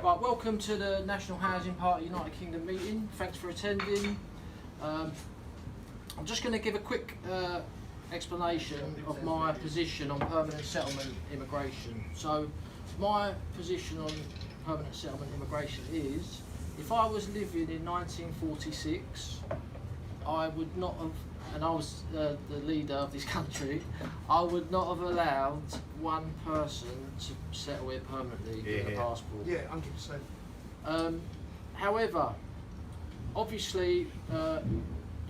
Right, welcome to the National Housing Party United Kingdom meeting. Thanks for attending. I'm just going to give a quick explanation of my position on permanent settlement immigration. So, my position on permanent settlement immigration is, if I was living in 1946, I would not have, and I was the leader of this country, I would not have allowed one person to settle here permanently with a passport. Yeah, 100%. However, obviously,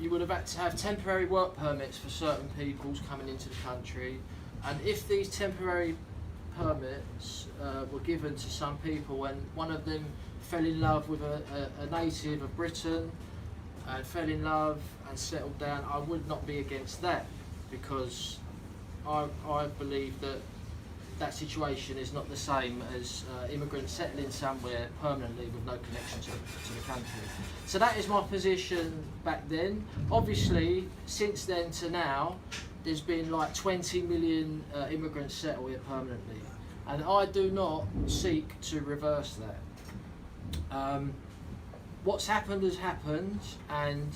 you would have had to have temporary work permits for certain peoples coming into the country, and if these temporary permits were given to some people and one of them fell in love with a native of Britain and fell in love and settled down, I would not be against that, because I believe that situation is not the same as immigrants settling somewhere permanently with no connection to the country. So that is my position back then. Obviously, since then to now, there's been like 20 million immigrants settle here permanently, and I do not seek to reverse that. What's happened has happened, and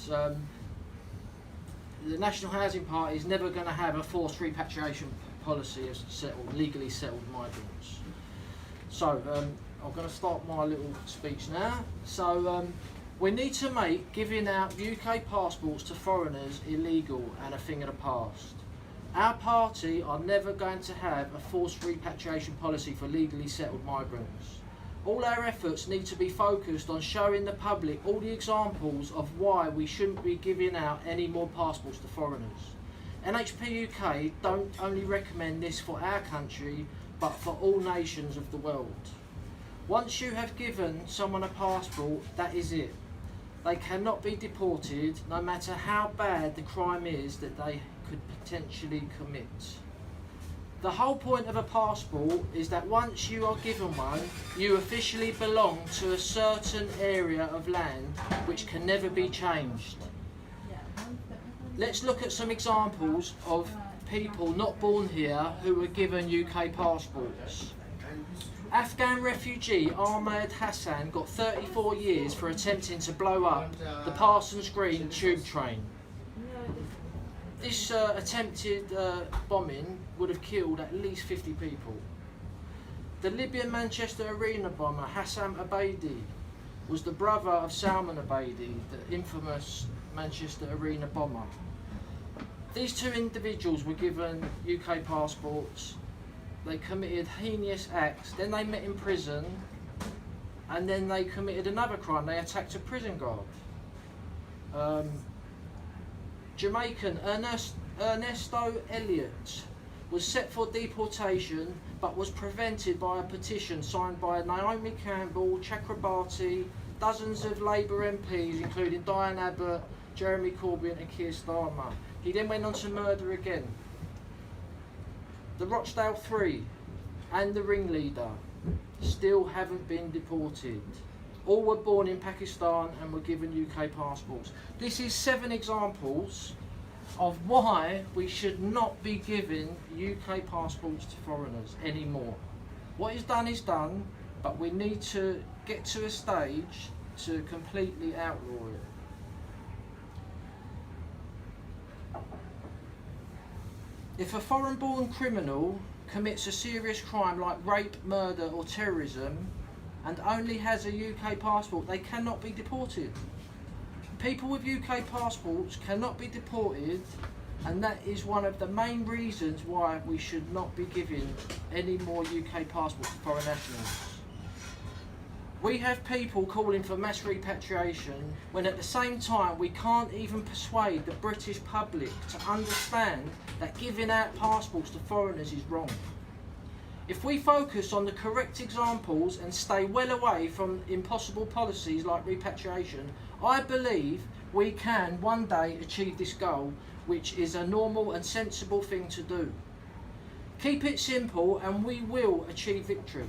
the National Housing Party is never going to have a forced repatriation policy of legally settled migrants. So I'm going to start my little speech now. So we need to make giving out UK passports to foreigners illegal and a thing of the past. Our party are never going to have a forced repatriation policy for legally settled migrants. All our efforts need to be focused on showing the public all the examples of why we shouldn't be giving out any more passports to foreigners. NHPUK don't only recommend this for our country, but for all nations of the world. Once you have given someone a passport, that is it. They cannot be deported, no matter how bad the crime is that they could potentially commit. The whole point of a passport is that once you are given one, you officially belong to a certain area of land which can never be changed. Let's look at some examples of people not born here who were given UK passports. Afghan refugee Ahmed Hassan got 34 years for attempting to blow up the Parsons Green tube train. This attempted bombing would have killed at least 50 people. The Libyan Manchester Arena bomber Hassan Abadi was the brother of Salman Abadi, the infamous Manchester Arena bomber. These two individuals were given UK passports. They committed heinous acts, then they met in prison, and then they committed another crime. They attacked a prison guard. Jamaican Ernesto Elliott was set for deportation, but was prevented by a petition signed by Naomi Campbell, Chakrabarti, dozens of Labour MPs, including Diane Abbott, Jeremy Corbyn and Keir Starmer. He then went on to murder again. The Rochdale Three and the ringleader still haven't been deported. All were born in Pakistan and were given UK passports. This is 7 examples of why we should not be giving UK passports to foreigners anymore. What is done, but we need to get to a stage to completely outlaw it. If a foreign-born criminal commits a serious crime like rape, murder or terrorism and only has a UK passport, they cannot be deported. People with UK passports cannot be deported, and that is one of the main reasons why we should not be giving any more UK passports to foreign nationals. We have people calling for mass repatriation when at the same time we can't even persuade the British public to understand that giving out passports to foreigners is wrong. If we focus on the correct examples and stay well away from impossible policies like repatriation, I believe we can one day achieve this goal, which is a normal and sensible thing to do. Keep it simple and we will achieve victory.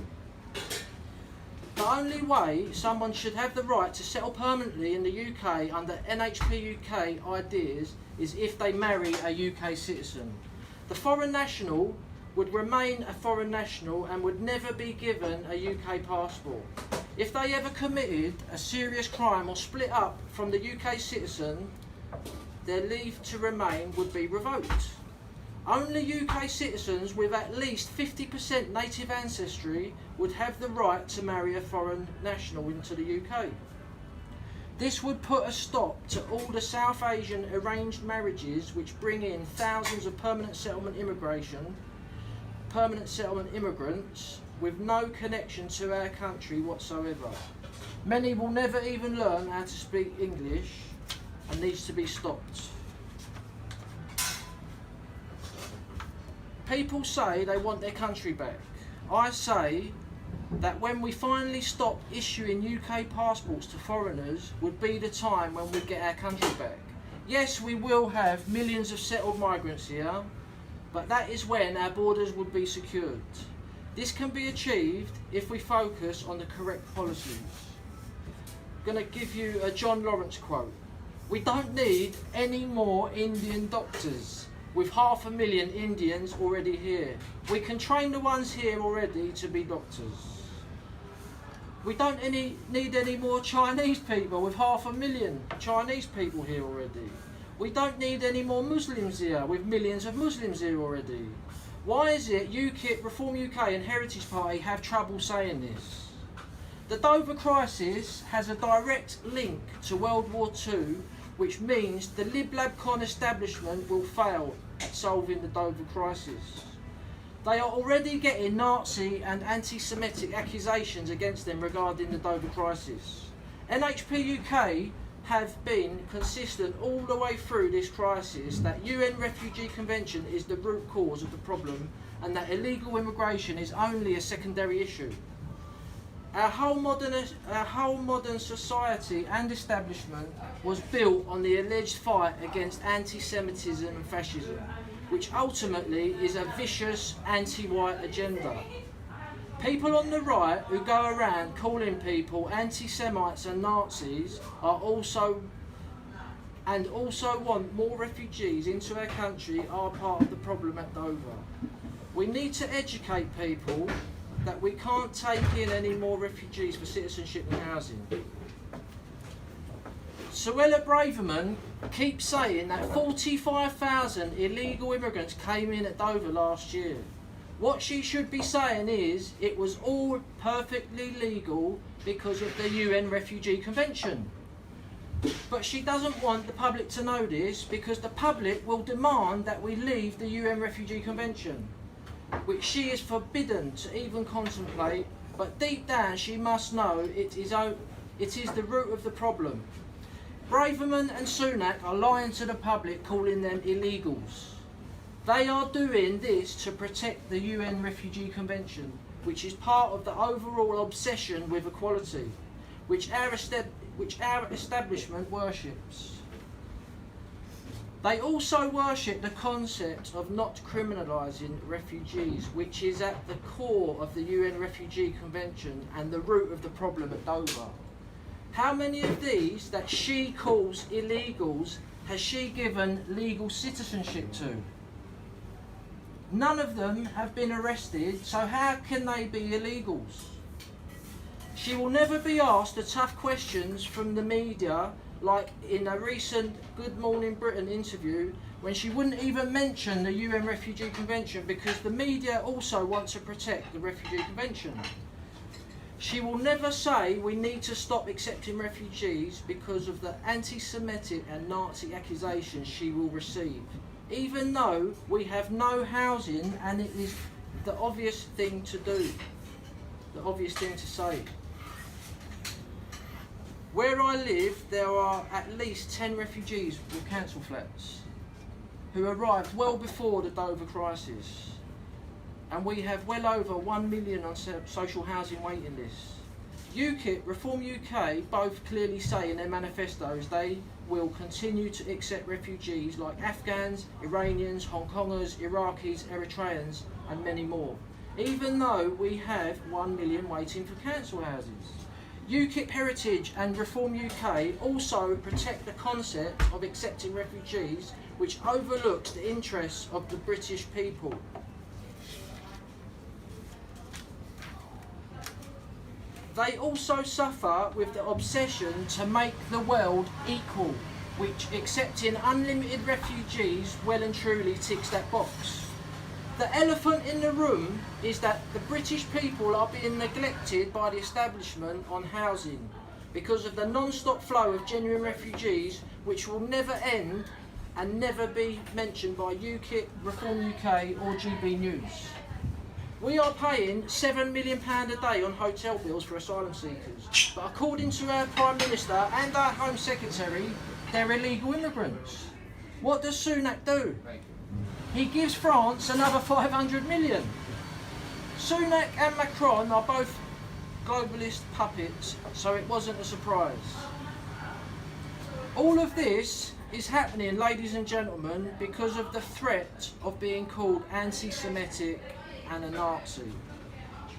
The only way someone should have the right to settle permanently in the UK under NHPUK ideas is if they marry a UK citizen. The foreign national would remain a foreign national and would never be given a UK passport. If they ever committed a serious crime or split up from the UK citizen, their leave to remain would be revoked. Only UK citizens with at least 50% native ancestry would have the right to marry a foreign national into the UK. This would put a stop to all the South Asian arranged marriages which bring in thousands of permanent settlement immigrants with no connection to our country whatsoever. Many will never even learn how to speak English and needs to be stopped. People say they want their country back. I say that when we finally stop issuing UK passports to foreigners would be the time when we get our country back. Yes, we will have millions of settled migrants here, but that is when our borders would be secured. This can be achieved if we focus on the correct policies. I'm going to give you a John Lawrence quote. "We don't need any more Indian doctors. With 500,000 Indians already here. We can train the ones here already to be doctors. We don't need any more Chinese people with 500,000 Chinese people here already. We don't need any more Muslims here with millions of Muslims here already." Why is it UKIP, Reform UK and Heritage Party have trouble saying this? The Dover crisis has a direct link to World War II, which means the Lib-Lab-Con establishment will fail at solving the Dover crisis. They are already getting Nazi and anti-Semitic accusations against them regarding the Dover crisis. NHPUK have been consistent all the way through this crisis that UN Refugee Convention is the root cause of the problem and that illegal immigration is only a secondary issue. Our whole modern society and establishment was built on the alleged fight against anti-Semitism and fascism, which ultimately is a vicious anti-white agenda. People on the right who go around calling people anti-Semites and Nazis are also want more refugees into our country are part of the problem at Dover. We need to educate people that we can't take in any more refugees for citizenship and housing. Suella Braverman keeps saying that 45,000 illegal immigrants came in at Dover last year. What she should be saying is it was all perfectly legal because of the UN Refugee Convention. But she doesn't want the public to know this because the public will demand that we leave the UN Refugee Convention, which she is forbidden to even contemplate, but deep down she must know it is the root of the problem. Braverman and Sunak are lying to the public, calling them illegals. They are doing this to protect the UN Refugee Convention, which is part of the overall obsession with equality, which our establishment worships. They also worship the concept of not criminalising refugees, which is at the core of the UN Refugee Convention and the root of the problem at Dover. How many of these that she calls illegals has she given legal citizenship to? None of them have been arrested, so how can they be illegals? She will never be asked the tough questions from the media, like in a recent Good Morning Britain interview, when she wouldn't even mention the UN Refugee Convention because the media also want to protect the Refugee Convention. She will never say we need to stop accepting refugees because of the anti-Semitic and Nazi accusations she will receive, even though we have no housing and it is the obvious thing to do, the obvious thing to say. Where I live, there are at least 10 refugees with council flats who arrived well before the Dover crisis, and we have well over 1 million on social housing waiting lists. UKIP, Reform UK both clearly say in their manifestos they will continue to accept refugees like Afghans, Iranians, Hong Kongers, Iraqis, Eritreans and many more, even though we have 1 million waiting for council houses. UKIP Heritage and Reform UK also protect the concept of accepting refugees, which overlooks the interests of the British people. They also suffer with the obsession to make the world equal, which accepting unlimited refugees well and truly ticks that box. The elephant in the room is that the British people are being neglected by the establishment on housing because of the non-stop flow of genuine refugees, which will never end and never be mentioned by UKIP, Reform UK or GB News. We are paying £7 million a day on hotel bills for asylum seekers, but according to our Prime Minister and our Home Secretary, they're illegal immigrants. What does Sunak do? He gives France another 500 million. Sunak and Macron are both globalist puppets, so it wasn't a surprise. All of this is happening, ladies and gentlemen, because of the threat of being called anti-Semitic and a Nazi.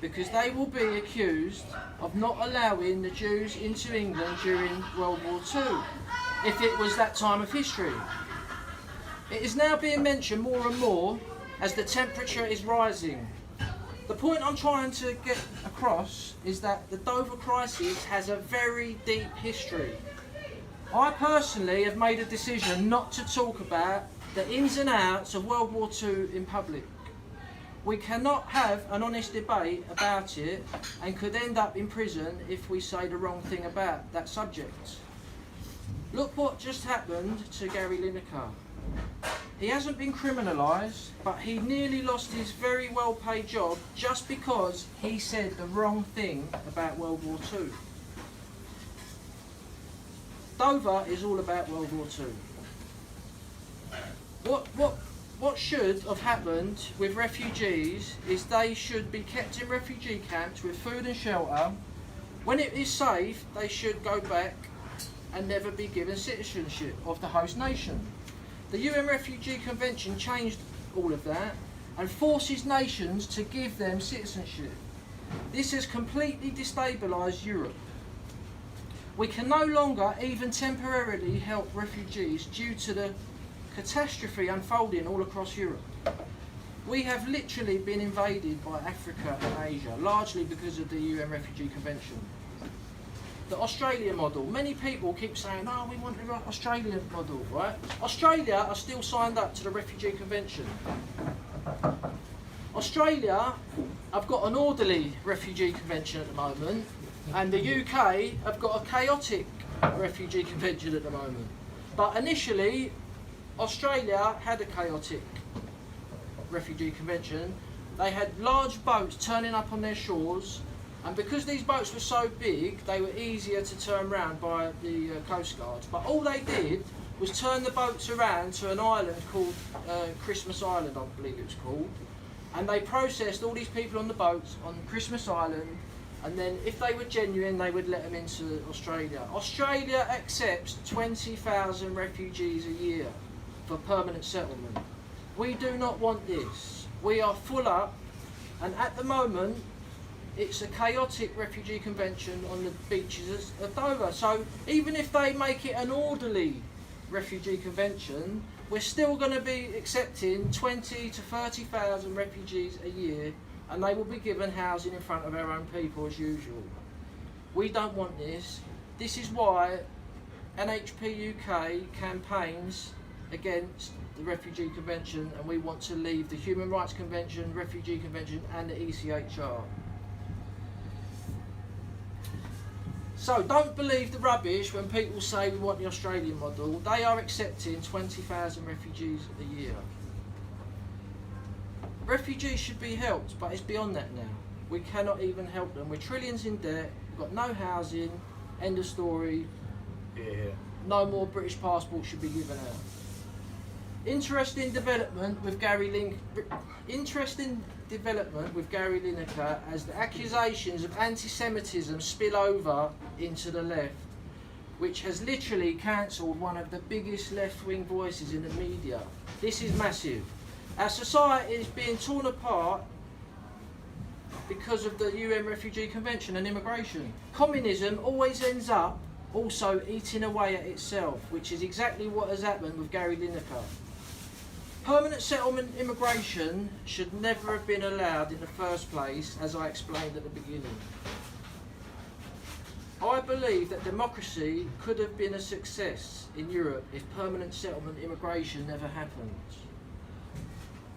Because they will be accused of not allowing the Jews into England during World War II, if it was that time of history. It is now being mentioned more and more as the temperature is rising. The point I'm trying to get across is that the Dover crisis has a very deep history. I personally have made a decision not to talk about the ins and outs of World War II in public. We cannot have an honest debate about it and could end up in prison if we say the wrong thing about that subject. Look what just happened to Gary Lineker. He hasn't been criminalised, but he nearly lost his very well-paid job just because he said the wrong thing about World War II. Dover is all about World War II. What should have happened with refugees is they should be kept in refugee camps with food and shelter. When it is safe, they should go back and never be given citizenship of the host nation. The UN Refugee Convention changed all of that and forces nations to give them citizenship. This has completely destabilised Europe. We can no longer even temporarily help refugees due to the catastrophe unfolding all across Europe. We have literally been invaded by Africa and Asia, largely because of the UN Refugee Convention. The Australian model. Many people keep saying, oh, we want the Australian model, right? Australia are still signed up to the Refugee Convention. Australia have got an orderly refugee convention at the moment, and the UK have got a chaotic refugee convention at the moment. But initially, Australia had a chaotic refugee convention. They had large boats turning up on their shores, and because these boats were so big, they were easier to turn around by the Coast Guards. But all they did was turn the boats around to an island called Christmas Island, I believe it was called. And they processed all these people on the boats on Christmas Island, and then if they were genuine, they would let them into Australia. Australia accepts 20,000 refugees a year for permanent settlement. We do not want this. We are full up, and at the moment, it's a chaotic refugee convention on the beaches of Dover. So even if they make it an orderly refugee convention, we're still going to be accepting 20 to 30,000 refugees a year, and they will be given housing in front of our own people as usual. We don't want this. This is why NHPUK campaigns against the Refugee Convention, and we want to leave the Human Rights Convention, Refugee Convention and the ECHR. So don't believe the rubbish when people say we want the Australian model. They are accepting 20,000 refugees a year. Refugees should be helped, but it's beyond that now. We cannot even help them. We're trillions in debt, we've got no housing, end of story. Yeah. No more British passports should be given out. Interesting development with Gary Lineker as the accusations of anti-Semitism spill over into the left, which has literally cancelled one of the biggest left-wing voices in the media. This is massive. Our society is being torn apart because of the UN Refugee Convention and immigration. Communism always ends up also eating away at itself, which is exactly what has happened with Gary Lineker. Permanent settlement immigration should never have been allowed in the first place, as I explained at the beginning. believe that democracy could have been a success in Europe if permanent settlement immigration never happened.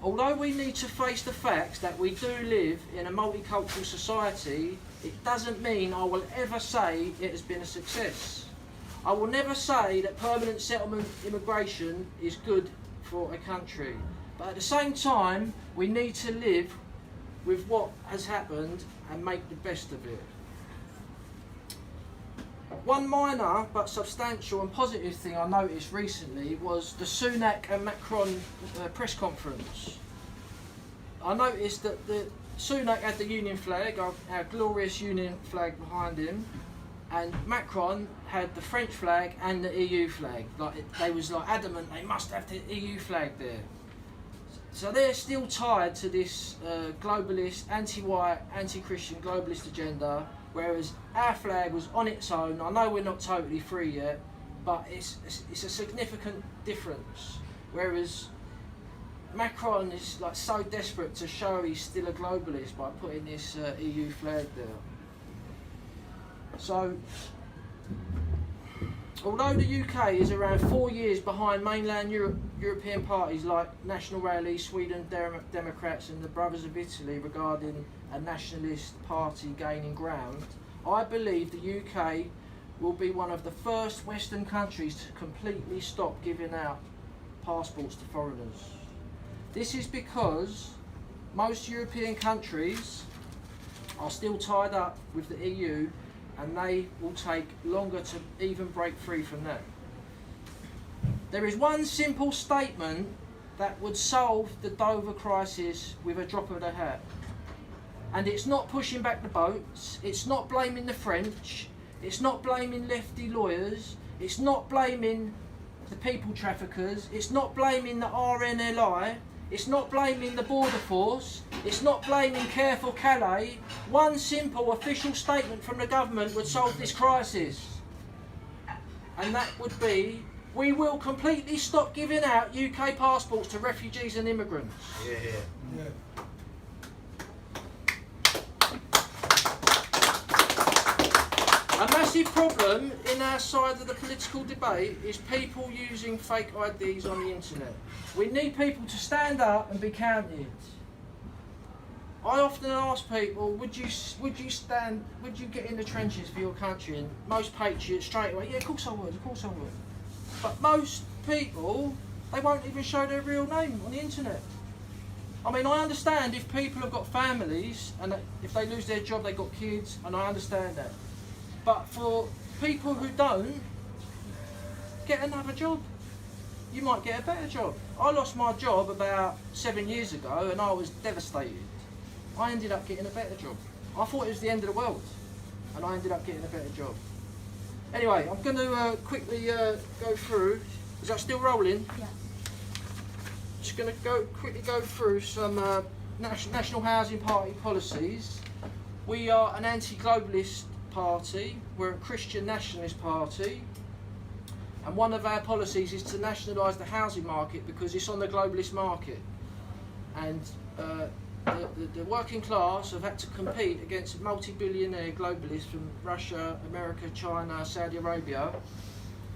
Although we need to face the facts that we do live in a multicultural society, it doesn't mean I will ever say it has been a success. I will never say that permanent settlement immigration is good for a country. But at the same time, we need to live with what has happened and make the best of it. One minor but substantial and positive thing I noticed recently was the Sunak and Macron press conference. I noticed that Sunak had the Union flag, our glorious Union flag behind him, and Macron had the French flag and the EU flag. They was adamant they must have the EU flag there. So they're still tied to this globalist, anti-white, anti-Christian globalist agenda, whereas our flag was on its own. I know we're not totally free yet, but it's a significant difference. Whereas Macron is so desperate to show he's still a globalist by putting this EU flag there. So, although the UK is around 4 years behind mainland European parties like National Rally, Sweden Democrats and the Brothers of Italy regarding a nationalist party gaining ground, I believe the UK will be one of the first Western countries to completely stop giving out passports to foreigners. This is because most European countries are still tied up with the EU, and they will take longer to even break free from that. There is one simple statement that would solve the Dover crisis with a drop of the hat. And it's not pushing back the boats, it's not blaming the French, it's not blaming lefty lawyers, it's not blaming the people traffickers, it's not blaming the RNLI, it's not blaming the border force, it's not blaming Care for Calais. One simple official statement from the government would solve this crisis. And that would be, we will completely stop giving out UK passports to refugees and immigrants. Yeah. A massive problem in our side of the political debate is people using fake IDs on the internet. We need people to stand up and be counted. I often ask people, would you get in the trenches for your country? And most patriots straight away, yeah, of course I would. But most people, they won't even show their real name on the internet. I mean, I understand if people have got families and if they lose their job, they've got kids, and I understand that. But for people who don't, get another job. You might get a better job. I lost my job about 7 years ago and I was devastated. I ended up getting a better job. I thought it was the end of the world and I ended up getting a better job. Anyway, I'm going to quickly go through. Is that still rolling? Yeah. Just going to quickly go through some National Housing Party policies. We are an anti-globalist party, we're a Christian nationalist party, and one of our policies is to nationalise the housing market because it's on the globalist market, and the working class have had to compete against multi-billionaire globalists from Russia, America, China, Saudi Arabia.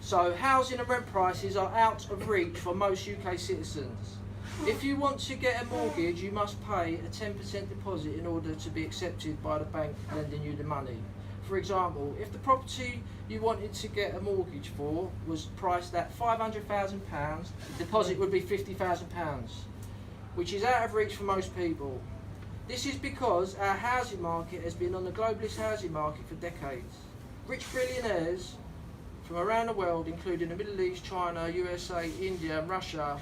So housing and rent prices are out of reach for most UK citizens. If you want to get a mortgage, you must pay a 10% deposit in order to be accepted by the bank lending you the money. For example, if the property you wanted to get a mortgage for was priced at £500,000, the deposit would be £50,000, which is out of reach for most people. This is because our housing market has been on the globalist housing market for decades. Rich billionaires from around the world, including the Middle East, China, USA, India and Russia,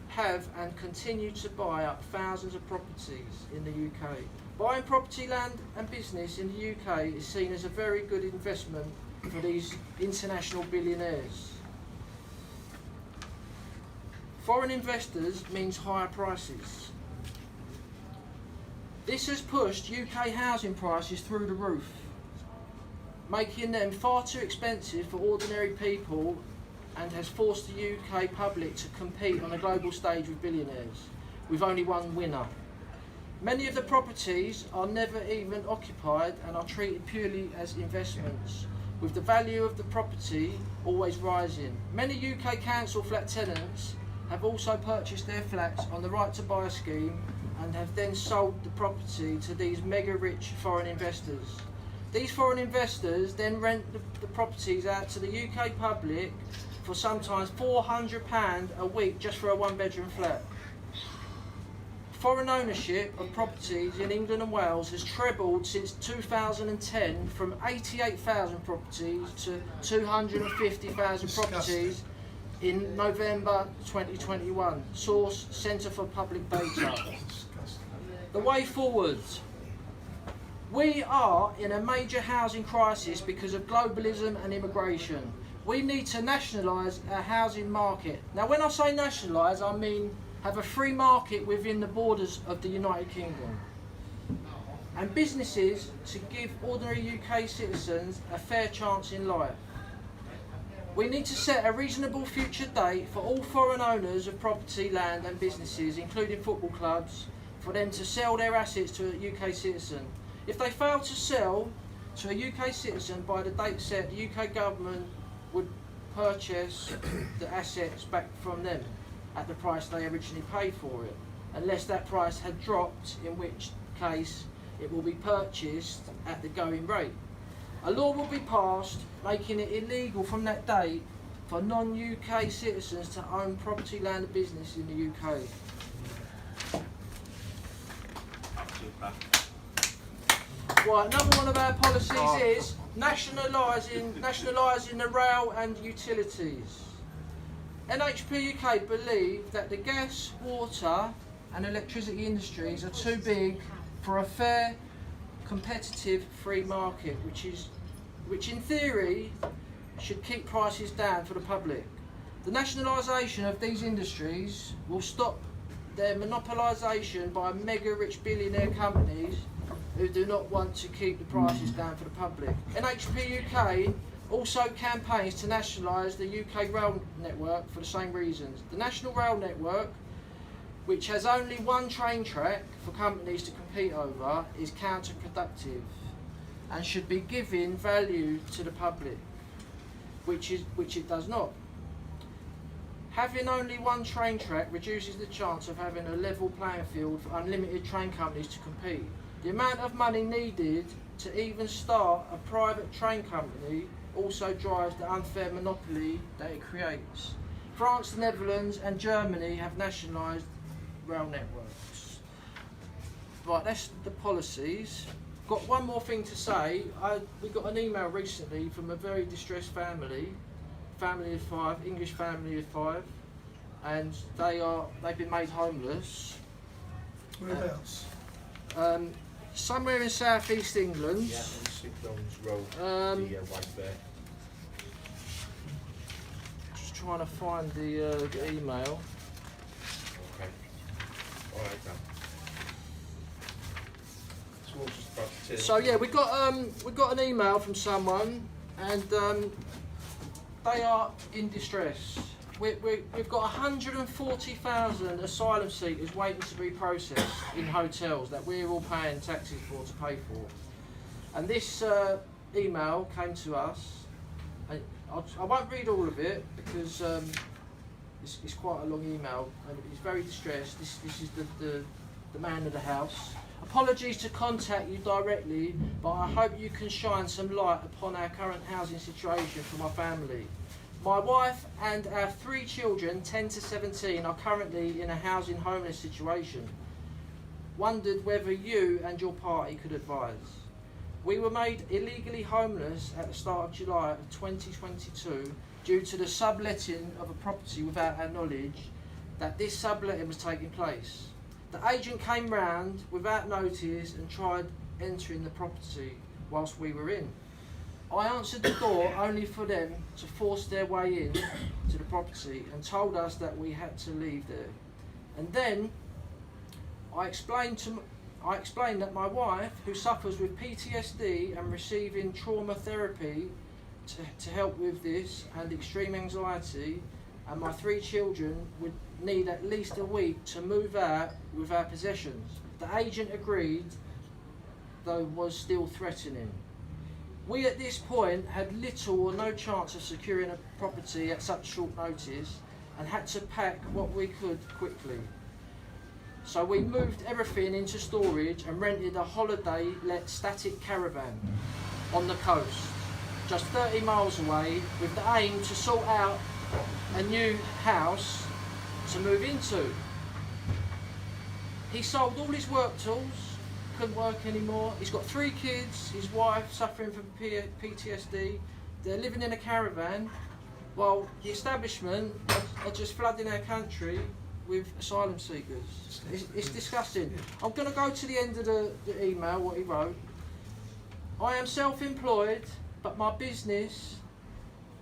have and continue to buy up thousands of properties in the UK. Buying property, land and business in the UK is seen as a very good investment for these international billionaires. Foreign investors means higher prices. This has pushed UK housing prices through the roof, making them far too expensive for ordinary people, and has forced the UK public to compete on a global stage with billionaires, with only one winner. Many of the properties are never even occupied and are treated purely as investments, with the value of the property always rising. Many UK council flat tenants have also purchased their flats on the right to buy scheme and have then sold the property to these mega rich foreign investors. These foreign investors then rent the properties out to the UK public for sometimes £400 a week just for a one-bedroom flat. Foreign ownership of properties in England and Wales has trebled since 2010 from 88,000 properties to 250,000 properties in November 2021. Source: Centre for Public Data. The way forward. We are in a major housing crisis because of globalism and immigration. We need to nationalise our housing market. Now, when I say nationalise, I mean have a free market within the borders of the United Kingdom. And businesses to give ordinary UK citizens a fair chance in life. We need to set a reasonable future date for all foreign owners of property, land and businesses, including football clubs, for them to sell their assets to a UK citizen. If they fail to sell to a UK citizen by the date set, the UK government would purchase the assets back from them at the price they originally paid for it, unless that price had dropped, in which case it will be purchased at the going rate. A law will be passed making it illegal from that date for non-UK citizens to own property, land and business in the UK. Right, another one of our policies is nationalising the rail and utilities. NHPUK believe that the gas, water and electricity industries are too big for a fair, competitive free market, which in theory should keep prices down for the public. The nationalisation of these industries will stop their monopolisation by mega-rich billionaire companies who do not want to keep the prices down for the public. NHPUK also campaigns to nationalise the UK rail network for the same reasons. The National Rail Network, which has only one train track for companies to compete over, is counterproductive and should be given value to the public, which it does not. Having only one train track reduces the chance of having a level playing field for unlimited train companies to compete. The amount of money needed to even start a private train company also drives the unfair monopoly that it creates. France, the Netherlands and Germany have nationalised rail networks. Right, that's the policies. Got one more thing to say. We got an email recently from a very distressed family of 5, English family of 5, and they've been made homeless. Whereabouts? Somewhere in South East England. Yeah, on St John's Road, the White Bear. Just trying to find the email. Okay. Alright then. So we'll just about to So yeah, we got an email from someone, and they are in distress. We've got 140,000 asylum seekers waiting to be processed in hotels that we're all paying taxes to pay for. And this email came to us. I won't read all of it because it's quite a long email and he's very distressed. This is the man of the house. Apologies to contact you directly, but I hope you can shine some light upon our current housing situation for my family. My wife and our 3 children, 10 to 17, are currently in a housing homeless situation. Wondered whether you and your party could advise. We were made illegally homeless at the start of July of 2022 due to the subletting of a property without our knowledge that this subletting was taking place. The agent came round without notice and tried entering the property whilst we were in. I answered the door only for them to force their way in to the property and told us that we had to leave there. And then I explained that my wife, who suffers with PTSD and receiving trauma therapy to help with this and extreme anxiety, and my 3 children would need at least a week to move out with our possessions. The agent agreed, though was still threatening. We at this point had little or no chance of securing a property at such short notice and had to pack what we could quickly. So we moved everything into storage and rented a holiday-let static caravan on the coast, just 30 miles away, with the aim to sort out a new house to move into. He sold all his work tools, couldn't work anymore. He's got 3 kids, his wife suffering from PTSD. They're living in a caravan while the establishment are just flooding our country with asylum seekers. It's disgusting. I'm going to go to the end of the email, what he wrote. I am self-employed, but my business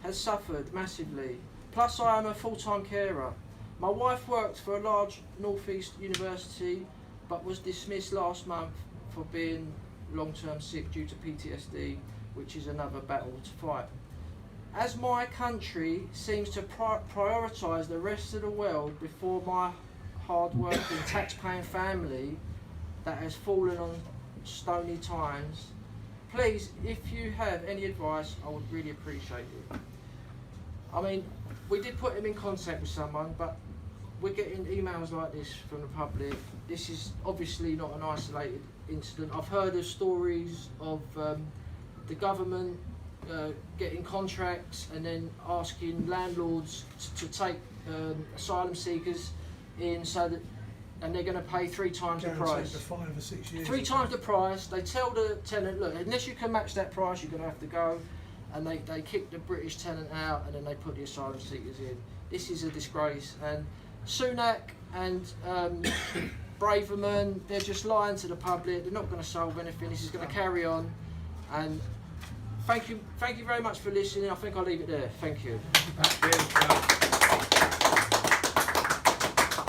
has suffered massively. Plus I am a full-time carer. My wife worked for a large northeast university, but was dismissed last month for being long-term sick due to PTSD, which is another battle to fight. As my country seems to prioritise the rest of the world before my hard-working, tax-paying family that has fallen on stony times, please, if you have any advice, I would really appreciate it. I mean, we did put him in contact with someone, but we're getting emails like this from the public. This is obviously not an isolated incident. I've heard of stories of the government getting contracts and then asking landlords to take asylum seekers in, so that, and they're going to pay 3 times the price. For 5 or 6 years. 3 times the price. They tell the tenant, look, unless you can match that price, you're going to have to go. And they kick the British tenant out, and then they put the asylum seekers in. This is a disgrace. And Sunak and Braverman, they're just lying to the public. They're not going to solve anything. This is going to carry on. And thank you very much for listening. I think I'll leave it there. Thank you.